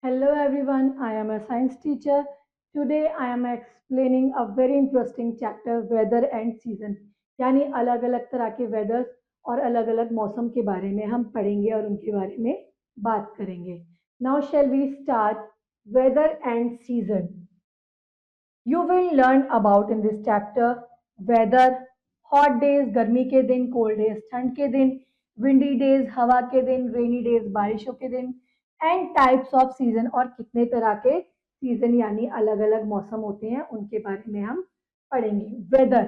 Hello everyone, I am a science teacher. Today I am explaining a very interesting chapter weather and season यानी अलग अलग तरह के weather और अलग अलग मौसम के बारे में हम पढ़ेंगे और उनके बारे में बात करेंगे. Now shall we start weather and season. You will learn about in this chapter weather, hot days गर्मी के दिन, cold days ठंड के दिन, windy days हवा के दिन, rainy days बारिशों के दिन एंड टाइप्स ऑफ सीजन और कितने तरह के सीजन यानी अलग अलग मौसम होते हैं उनके बारे में हम पढ़ेंगे. Weather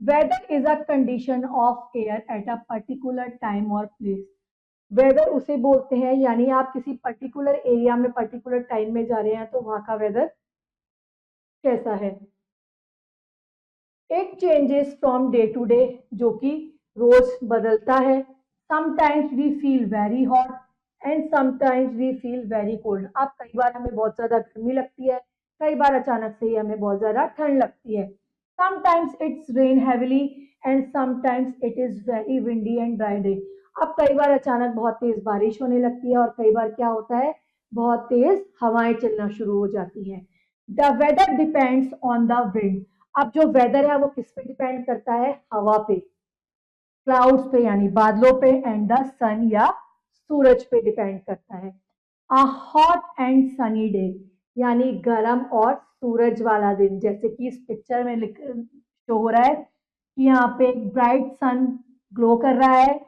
weather is a condition of air at a particular time और प्लेस. वेदर उसे बोलते हैं यानी आप किसी पर्टिकुलर एरिया में पर्टिकुलर टाइम में जा रहे हैं तो वहां का वेदर कैसा है. It changes from day to day जो कि रोज बदलता है. Sometimes we feel very hot and sometimes we feel very cold. अब कई बार हमें बहुत ज्यादा गर्मी लगती है, कई बार अचानक से ही हमें बहुत ज्यादा ठंड लगती है. Sometimes it's rain heavily and sometimes it is very windy and dry day. अब कई बार अचानक बहुत तेज बारिश होने लगती है और कई बार क्या होता है, बहुत तेज हवाएं चलना शुरू हो जाती हैं. The weather depends on the wind. अब जो वेदर है वो किस पे डिपेंड करता है, हवा पे, क्लाउड्स पे यानी बादलों पे एंड द सन या सूरज पे डिपेंड करता है. A hot and Sunny day यानी गर्म और सूरज वाला दिन, जैसे कि इस पिक्चर में शो हो रहा है कि यहाँ पे एक ब्राइट सन ग्लो कर रहा है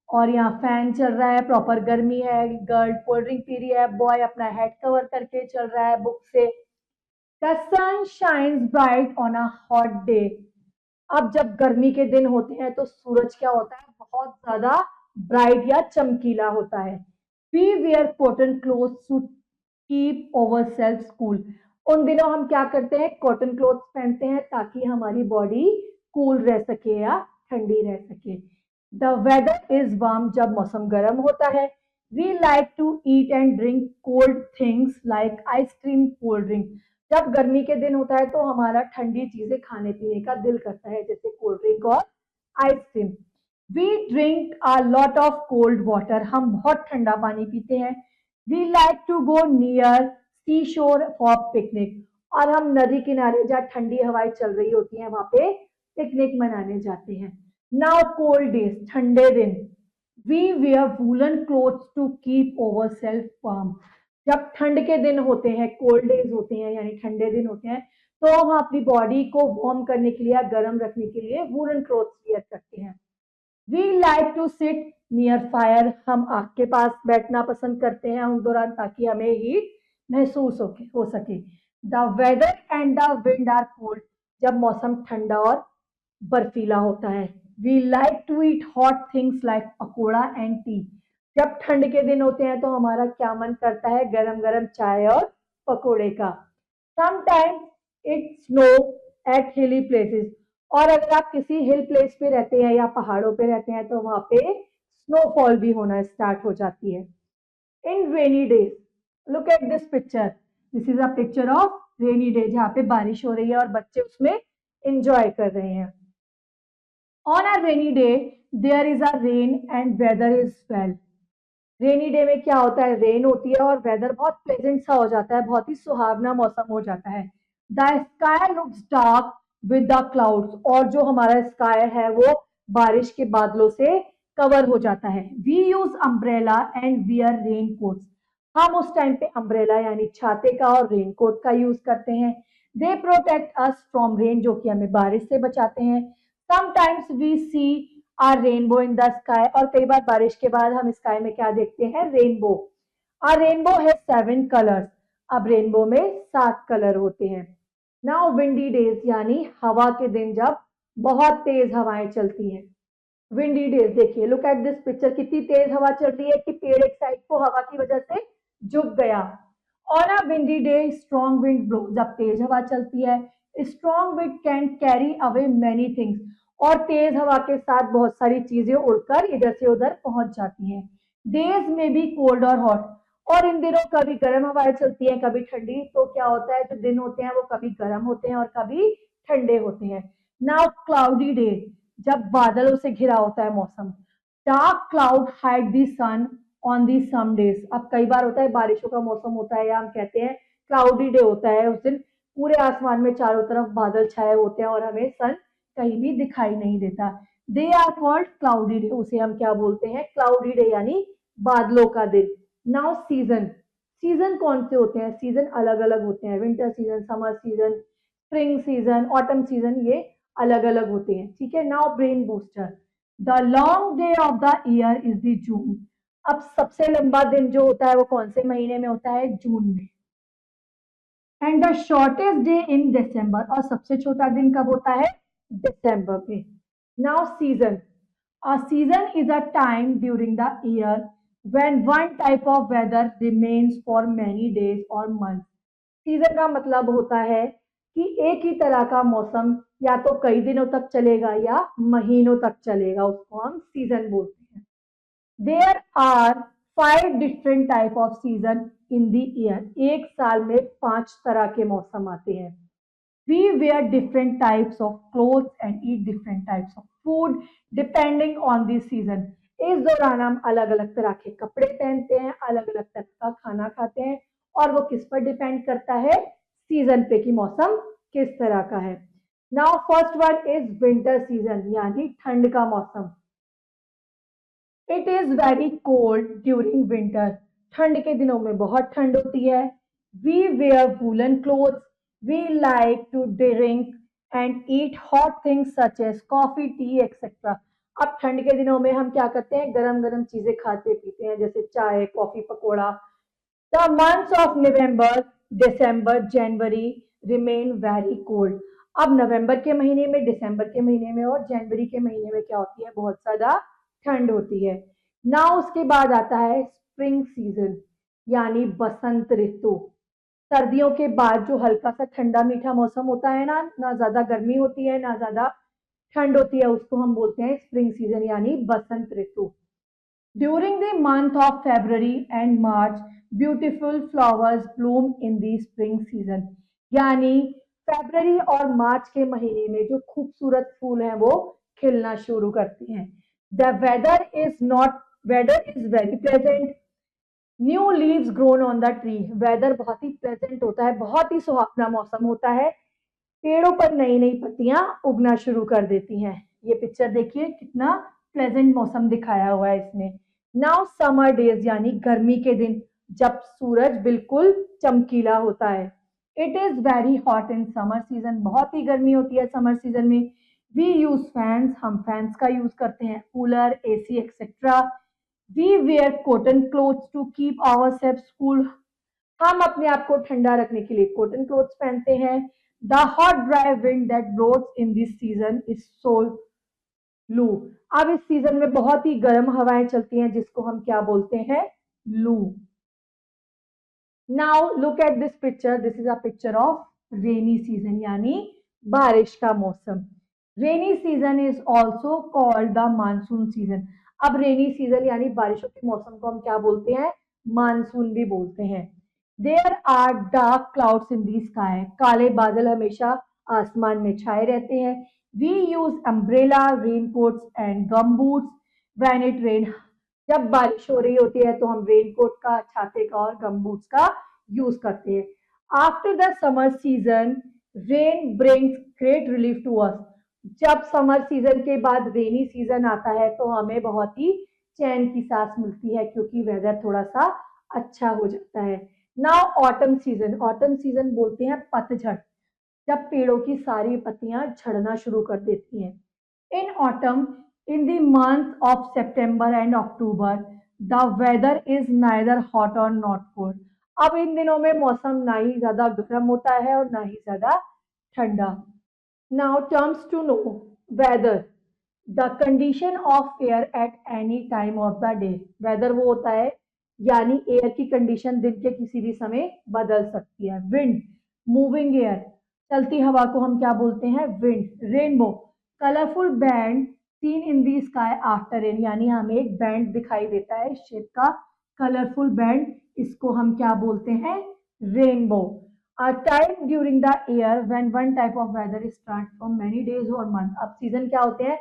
और यहाँ फैन चल रहा है, प्रॉपर गर्मी है, गर्ल कोल्ड ड्रिंक पी रही है, बॉय अपना हेड कवर करके चल रहा है बुक से. The sun shines bright on a hot day. अब जब गर्मी के दिन होते हैं तो सूरज क्या होता है, बहुत ज्यादा ब्राइट या चमकीला होता है. We wear cotton clothes to keep ourselves cool. उन दिनों हम क्या करते हैं, कॉटन क्लोथ्स पहनते हैं ताकि हमारी बॉडी कूल रह सके या ठंडी रह सके. द वेदर इज वार्म जब मौसम गर्म होता है. We like to eat and drink cold things like ice cream, cold drink. जब गर्मी के दिन होता है तो हमारा ठंडी चीजें खाने पीने का दिल करता है, जैसे कोल्ड ड्रिंक और ice cream. We drink a lot of cold water. हम बहुत ठंडा पानी पीते हैं. We like to go near sea shore for picnic. और हम नदी किनारे जहाँ ठंडी हवाएं चल रही होती हैं वहां पे पिकनिक मनाने जाते हैं. नाउ कोल्ड डेज ठंडे दिन. We wear woollen clothes to keep our self warm. जब ठंड के दिन होते हैं, कोल्ड डेज होते हैं यानी ठंडे दिन होते हैं, तो हम अपनी बॉडी को वार्म करने के लिए या गर्म रखने के लिए वूलन क्लोथ्स वियर करते हैं. We like to sit near fire. हम आग के पास बैठना पसंद करते हैं उस दौरान ताकि हमें हीट महसूस हो सके. The weather and the wind are cold. जब मौसम ठंडा और बर्फीला होता है. We like to eat hot things like pakora and tea. जब ठंड के दिन होते हैं तो हमारा क्या मन करता है, गरम गरम चाय और पकोड़े का. समटाइम्स इट स्नो एट हिली प्लेसेस. और अगर आप किसी हिल प्लेस पे रहते हैं या पहाड़ों पे रहते हैं तो वहां पे स्नोफॉल भी होना स्टार्ट हो जाती है. In rainy days, look at this picture. This is a picture of rainy day जहाँ पे बारिश हो रही है और बच्चे उसमें इंजॉय कर रहे हैं. On a rainy day there is a rain and weather is well. Rainy day में क्या होता है, रेन होती है और वेदर बहुत प्लेजेंट सा हो जाता है, बहुत ही सुहावना मौसम हो जाता है. The sky looks dark with the clouds. और जो हमारा स्काई है वो बारिश के बादलों से कवर हो जाता है. We use umbrella and wear rain coats. हम उस टाइम पे अम्ब्रेला यानी छाते का और रेन कोट का यूज करते हैं. They protect us from rain जो कि हमें बारिश से बचाते हैं. Sometimes we see a rainbow in the sky. और कई बार बारिश के बाद हम स्काई में क्या देखते हैं, रेनबो. आ रेनबो है 7 कलर्स. अब रेनबो में 7 कलर होते हैं. नाउ विंडी डेज यानी हवा के दिन जब बहुत तेज हवाएं चलती हैं. विंडी डेज देखिए, लुक एट दिस पिक्चर. कितनी तेज हवा चल रही है कि पेड़ एक साइड को हवा की वजह से झुक गया. On a windy day strong wind blow. जब तेज हवा चलती है, strong wind can carry away many things. और तेज हवा के साथ बहुत सारी चीजें उड़कर इधर से उधर पहुंच जाती हैं. डेज में बी कोल्ड और हॉट. और इन दिनों कभी गर्म हवाएं चलती हैं कभी ठंडी. तो क्या होता है, जो दिन होते हैं वो कभी गर्म होते हैं और कभी ठंडे होते हैं. Now cloudy day. जब बादलों से घिरा होता है मौसम. Dark cloud hide the sun on the some days. अब कई बार होता है बारिशों का मौसम होता है या हम कहते हैं क्लाउडी डे होता है, उस दिन पूरे आसमान में चारों तरफ बादल छाए होते हैं और हमें सन कहीं भी दिखाई नहीं देता। They are called cloudy day, उसे हम क्या बोलते हैं, क्लाउडी डे यानी बादलों का दिन। नाउ सीजन, सीजन कौन से होते हैं, सीजन अलग अलग होते हैं, winter season, summer season, spring season, autumn season, ये अलग अलग होते हैं, ठीक है। Now brain booster, the long day of the year is the June. अब सबसे लंबा दिन जो होता है वो कौन से महीने में होता है, जून में। And the shortest day in December, और सबसे छोटा दिन कब होता है, दिसंबर में। Now season, a season is a time during the year when one type of weather remains for many days or months. Season का मतलब होता है कि एक ही तरह का मौसम या तो कई दिनों तक चलेगा या महीनों तक चलेगा, उसको हम सीजन बोलते हैं। There are 5 different type of season in the year. एक साल में 5 तरह के मौसम आते हैं। We wear different types of clothes and eat different types of food depending on the season. इस दौरान हम अलग अलग तरह के कपड़े पहनते हैं, अलग अलग तरह का खाना खाते हैं, और वो किस पर डिपेंड करता है, सीजन पे कि मौसम किस तरह का है। Now first one is winter season, यानी ठंड का मौसम। It is very cold during winter, ठंड के दिनों में बहुत ठंड होती है। We wear woollen clothes, we like to drink and eat hot things such as coffee, tea etcetera. अब ठंड के दिनों में हम क्या करते हैं, गरम गरम चीजें खाते पीते हैं, जैसे चाय, coffee, pakora. The months of November, December, January remain very cold. अब नवंबर के महीने में, दिसंबर के महीने में और जनवरी के महीने में क्या होती है, बहुत ज्यादा ठंड होती है। ना उसके बाद आता है स्प्रिंग सीजन, यानी बसंत ऋतु। सर्दियों के बाद जो हल्का सा ठंडा मीठा मौसम होता है ना, ना ज्यादा गर्मी होती है ना ज्यादा ठंड होती है, उसको हम बोलते हैं स्प्रिंग सीजन यानी बसंत ऋतु। During the month of February and March, beautiful flowers bloom in the spring season, यानी फरवरी और मार्च के महीने में जो खूबसूरत फूल हैं वो खिलना शुरू करते हैं। The weather is very pleasant, new leaves grown on the tree. Weather बहुत ही प्लेजेंट होता है, बहुत ही सुहावना मौसम होता है, पेड़ों पर नई नई पत्तियां उगना शुरू कर देती हैं। ये पिक्चर देखिए कितना प्लेजेंट मौसम दिखाया हुआ है इसमें। नाउ समर डेज, यानी गर्मी के दिन जब सूरज बिल्कुल चमकीला होता है। It is very hot in summer season, बहुत ही गर्मी होती है समर सीजन में। वी यूज फैंस, हम फैंस का यूज करते हैं, cooler, AC etcetera. We wear cotton clothes to keep our self cool, हम अपने आप को ठंडा रखने के लिए कॉटन क्लोथ्स पहनते हैं। The hot dry wind that blows in this season is so लू। अब इस सीजन में बहुत ही गर्म हवाएं चलती हैं जिसको हम क्या बोलते हैं, लू। Now look at this picture, this is a picture of rainy season, यानी बारिश का मौसम। रेनी season is also called the monsoon season. अब रेनी सीजन यानी बारिशों के मौसम को हम क्या बोलते हैं, मानसून भी बोलते हैं। There are dark clouds in the sky, काले बादल हमेशा आसमान में छाए रहते हैं। We use umbrella, raincoats and gum boots when it rain, जब बारिश हो रही होती है तो हम रेनकोट का, छाते का और गम बूट्स का यूज करते हैं। After the summer season, rain brings great relief to us, जब समर सीजन के बाद रेनी सीजन आता है तो हमें बहुत ही चैन की सांस मिलती है क्योंकि वेदर थोड़ा सा अच्छा हो जाता है। Now autumn season, autumn season बोलते हैं पतझड़, जब पेड़ों की सारी पत्तियां झड़ना शुरू कर देती हैं। In autumn, in the month of September and October, the weather is neither hot और नॉट कोल्ड। अब इन दिनों में मौसम ना ही ज्यादा गर्म होता है और ना ही ज्यादा ठंडा। Now terms to know weather, the condition of air at any time of the day. Weather वो होता है यानी एयर की कंडीशन दिन के किसी भी समय बदल सकती है। विंड, मूविंग एयर, चलती हवा को हम क्या बोलते हैं, wind. Rainbow, colourful band seen in the sky after rain, यानी हमें एक बैंड दिखाई देता है शेप का, कलरफुल बैंड, इसको हम क्या बोलते हैं, rainbow. A time during the year when one type of weather is start from many days or month। अब सीजन क्या होते हैं,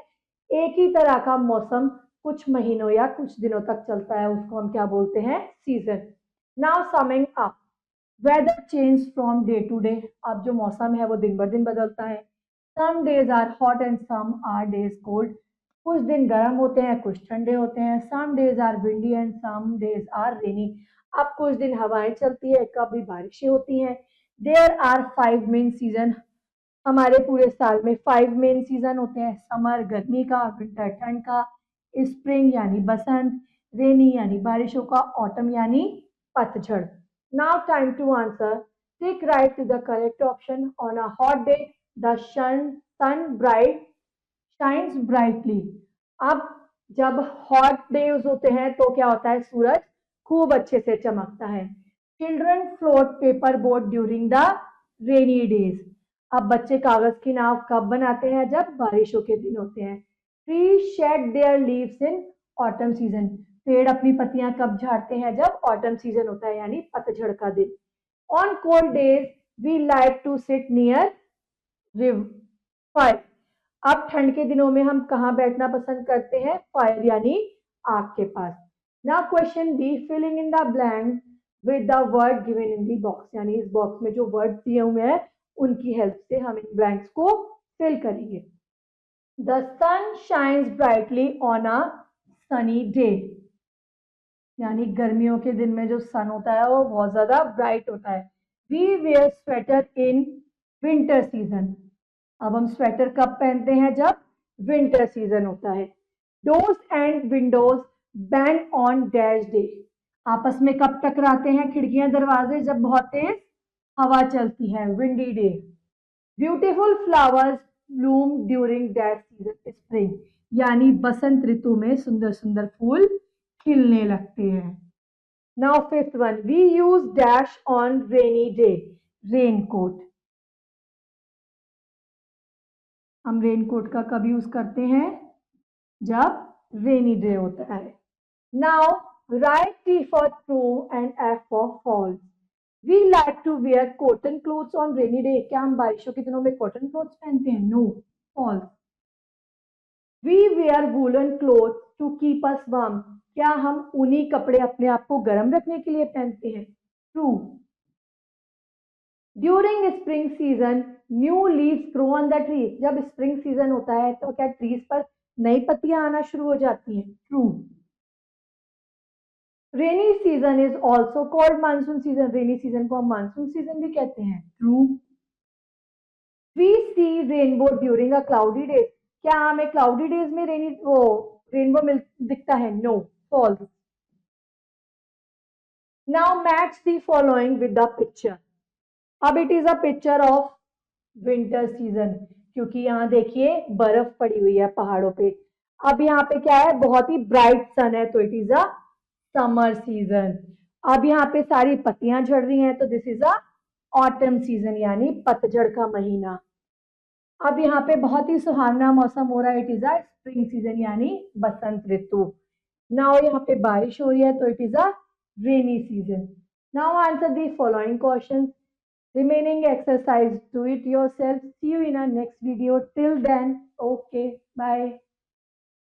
एक ही तरह का मौसम कुछ महीनों या कुछ दिनों तक चलता है, उसको हम क्या बोलते हैं, season. Now summing up, weather change from day to day, अब जो मौसम है वो दिन ब दिन बदलता है। Some days are hot and some are days cold, कुछ दिन गर्म होते हैं कुछ ठंडे होते हैं। Some days are windy and some days are rainy, अब कुछ दिन हवाएं चलती है कभी बारिशें होती हैं। देयर आर 5 मेन सीजन, हमारे पूरे साल में 5 मेन सीजन होते हैं, समर गर्मी का, विंटर ठंड का, स्प्रिंग यानी बसंत, रेनी यानी बारिशों का, ऑटम यानी पतझड़। Now time to answer, tick right to the correct option. On a hot day the sun bright shines brightly, अब जब हॉट डेज होते हैं तो क्या होता है, सूरज खूब अच्छे से चमकता है। Children float paper boat during the rainy days, अब बच्चे कागज की नाव कब बनाते हैं, जब बारिशों के दिन होते हैं। Tree shade there leaves in autumn season, पेड़ अपनी पत्तियां कब झाड़ते हैं, जब ऑटम सीजन होता है यानी पतझड़ का दिन। On cold days we like to sit near fire, अब ठंड के दिनों में हम कहाँ बैठना पसंद करते हैं, फायर यानी आग के पास। Now question B, filling in the blank with the word given in the box, यानी इस बॉक्स में जो वर्ड दिए हुए हैं उनकी हेल्प से हम इन ब्लैंक्स को फिल करेंगे। The sun shines brightly on a sunny day, यानी गर्मियों के दिन में जो सन होता है वो बहुत ज्यादा ब्राइट होता है। We wear sweater in winter season, अब हम स्वेटर कब पहनते हैं, जब विंटर सीजन होता है। Doors and Windows bang on dash day, आपस में कब टकराते हैं खिड़कियां दरवाजे, जब बहुत तेज हवा चलती है, windy day. Beautiful flowers Bloom during dash season, spring, यानी बसंत ऋतु में सुंदर सुंदर फूल खिलने लगते हैं। Now fifth one, we use dash on rainy day, raincoat, हम रेनकोट का कब यूज करते हैं, जब रेनी डे होता है। Now write T for true and F for false, we like to wear cotton clothes on rainy day, क्या हम बारिशों के दिनों में कॉटन क्लोथ्स पहनते हैं, no, false. We wear woollen clothes to keep us warm, क्या हम ऊनी कपड़े अपने आप को गर्म रखने के लिए पहनते हैं, true. During spring season new leaves grow on the tree, जब स्प्रिंग सीजन होता है तो क्या ट्रीज पर नई पत्तियां आना शुरू हो जाती हैं, true. Rainy season is also called monsoon season, rainy season को हम मानसून सीजन भी कहते हैं, true. We see rainbow during a cloudy days, क्या हमें क्लाउडी डेज में रेनबो दिखता है, no, false. Now match the following with the picture, अब it is a picture of winter season, क्योंकि यहाँ देखिए बर्फ पड़ी हुई है पहाड़ों पे। अब यहाँ पे क्या है, बहुत ही ब्राइट सन है तो it is a summer season. अब यहाँ पे सारी पत्तियां झड़ रही हैं तो this is a autumn season यानी पतझड़ का महीना। अब यहाँ पे बहुत ही सुहावना मौसम हो रहा है, it is a spring season यानी बसंत ऋतु। नाउ यहाँ पे बारिश हो रही है तो it is a rainy season. Now answer the following question, remaining exercise, do it yourself. See you in our next video. Till then, okay, bye.